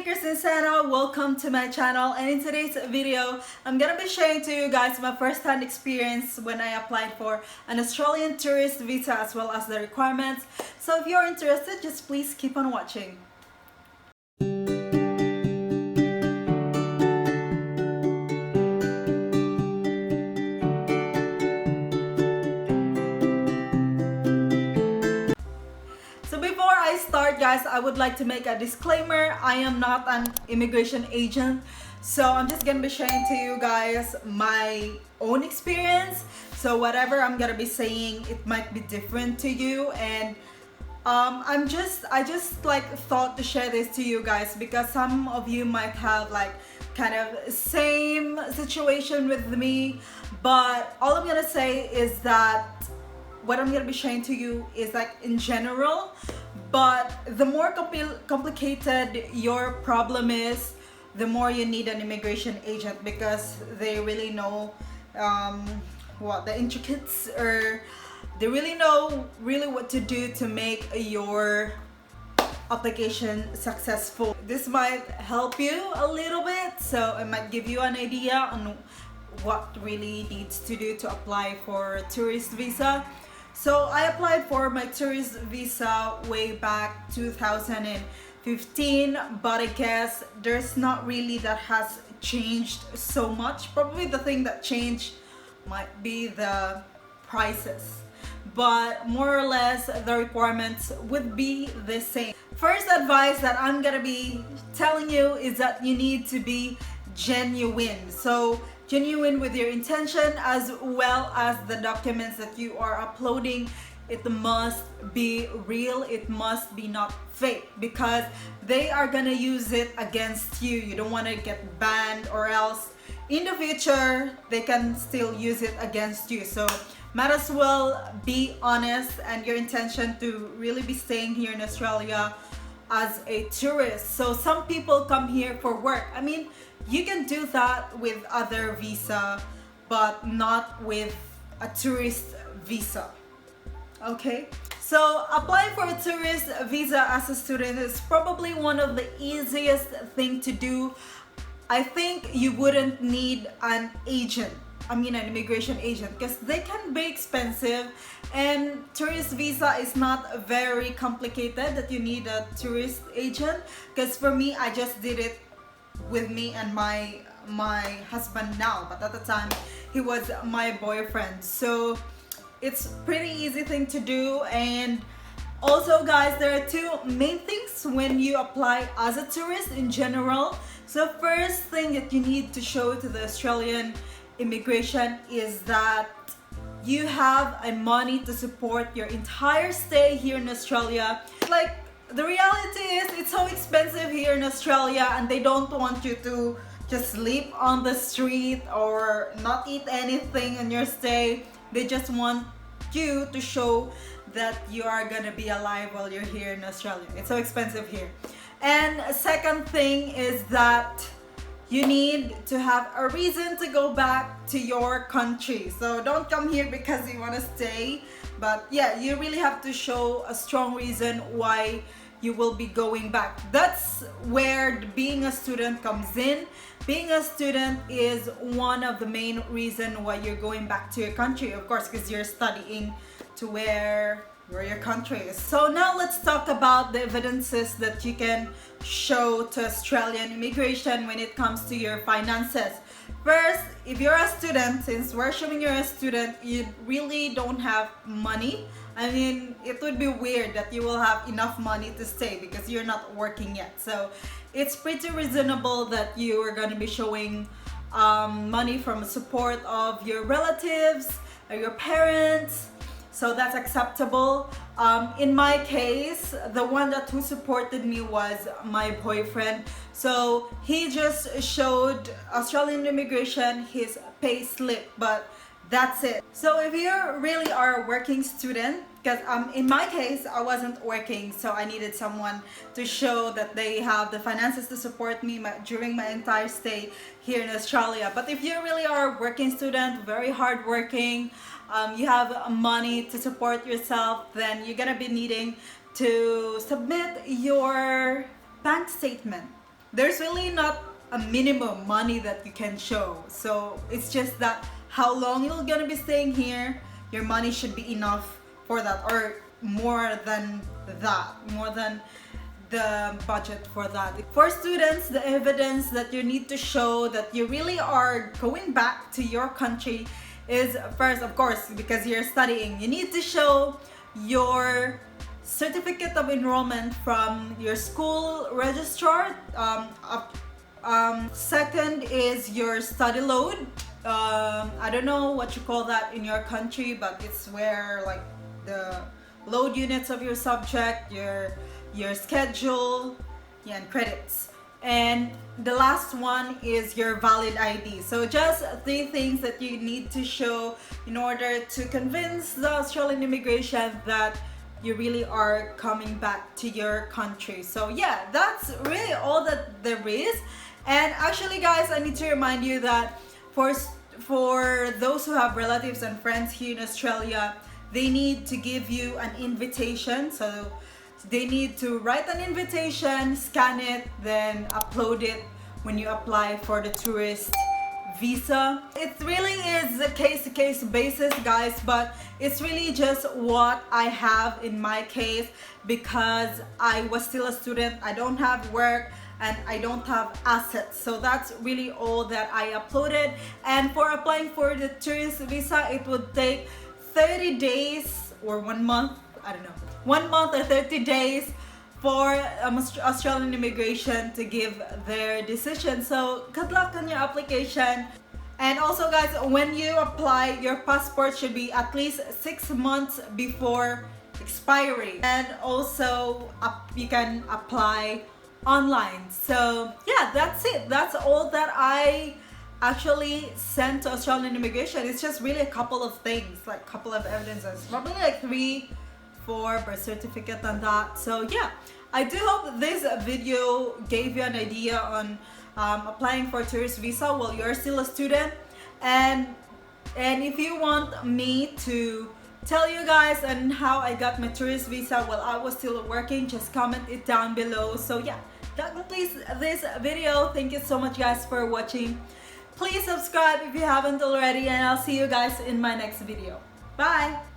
KristinCena, welcome to my channel, and in today's video I'm gonna be sharing to you guys my first-hand experience when I applied for an Australian tourist visa as well as the requirements. So if you're interested, just please keep on watching. So before I start, guys, I would like to make a disclaimer. I am not an immigration agent, so I'm just gonna be sharing to you guys my own experience. So whatever I'm gonna be saying, it might be different to you, and I just like thought to share this to you guys because some of you might have like kind of same situation with me, but all I'm gonna say is that what I'm gonna be sharing to you is like in general, but the more complicated your problem is, the more you need an immigration agent because they really know what the intricacies, or they really know what to do to make your application successful. This might help you a little bit, so it might give you an idea on what really needs to do to apply for a tourist visa. So I applied for my tourist visa way back 2015, but I guess there's not really that has changed so much. Probably the thing that changed might be the prices, but more or less the requirements would be the same. First advice that I'm gonna be telling you is that you need to be genuine. So genuine with your intention as well as the documents that you are uploading. It must be real, it must be not fake, because they are gonna use it against you. You don't want to get banned, or else in the future they can still use it against you. So might as well be honest and your intention to really be staying here in Australia as a tourist. So some people come here for work. I mean, you can do that with other visa, but not with a tourist visa. Okay, so applying for a tourist visa as a student is probably one of the easiest thing to do. I think you wouldn't need an agent, an immigration agent, because they can be expensive, and tourist visa is not very complicated that you need a tourist agent. Because for me, I just did it with me and my husband now, but at the time he was my boyfriend. So it's pretty easy thing to do. And also, guys, there are two main things when you apply as a tourist in general. So first thing that you need to show to the Australian immigration is that you have a money to support your entire stay here in Australia. Like, the reality is it's so expensive here in Australia, and they don't want you to just sleep on the street or not eat anything on your stay. They just want you to show that you are gonna be alive while you're here in Australia. It's so expensive here. And second thing is that you need to have a reason to go back to your country. So don't come here because you want to stay, but yeah, you really have to show a strong reason why you will be going back. That's where being a student comes in. Being a student is one of the main reasons why you're going back to your country, of course, because you're studying to where your country is. So now let's talk about the evidences that you can show to Australian immigration when it comes to your finances. First, if you're a student, since we're assuming you're a student, you really don't have money. I mean, it would be weird that you will have enough money to stay because you're not working yet. So it's pretty reasonable that you are going to be showing money from support of your relatives or your parents. So that's acceptable. In my case, the one who supported me was my boyfriend. So he just showed Australian immigration his pay slip, but that's it. So if you really are a working student, because in my case I wasn't working, so I needed someone to show that they have the finances to support me during my entire stay here in Australia. But if you really are a working student, very hardworking, you have money to support yourself, then you're gonna be needing to submit your bank statement. there's really not a minimum money that you can show. So it's just that how long you're gonna be staying here, your money should be enough for that, or more than that, more than the budget for that. For students, the evidence that you need to show that you really are going back to your country is, first, of course, because you're studying, you need to show your certificate of enrollment from your school registrar. Second is your study load. I don't know what you call that in your country, but it's where like the load units of your subject, your schedule, yeah, and credits. And the last one is your valid ID. So just 3 things that you need to show in order to convince the Australian immigration that you really are coming back to your country. So yeah, that's really all that there is. And actually guys, I need to remind you that for those who have relatives and friends here in Australia, they need to give you an invitation. So they need to write an invitation, scan it, then upload it when you apply for the tourist visa. It really is a case-to-case basis, guys, but it's really just what I have in my case, because I was still a student, I don't have work, and I don't have assets. So that's really all that I uploaded. And for applying for the tourist visa, it would take 30 days or 1 month, I don't know, 1 month or 30 days for Australian immigration to give their decision. So good luck on your application. And also guys, when you apply, your passport should be at least 6 months before expiry. And also you can apply online. So yeah, that's it. That's all that I actually sent to Australian immigration. It's just really a couple of things, like a couple of evidences, probably like 3, 4 birth certificate and that. So yeah, I do hope this video gave you an idea on applying for a tourist visa while you're still a student. And if you want me to tell you guys on how I got my tourist visa while I was still working, just comment it down below. So yeah, that completes this video. Thank you so much guys for watching. Please subscribe if you haven't already, and I'll see you guys in my next video. Bye!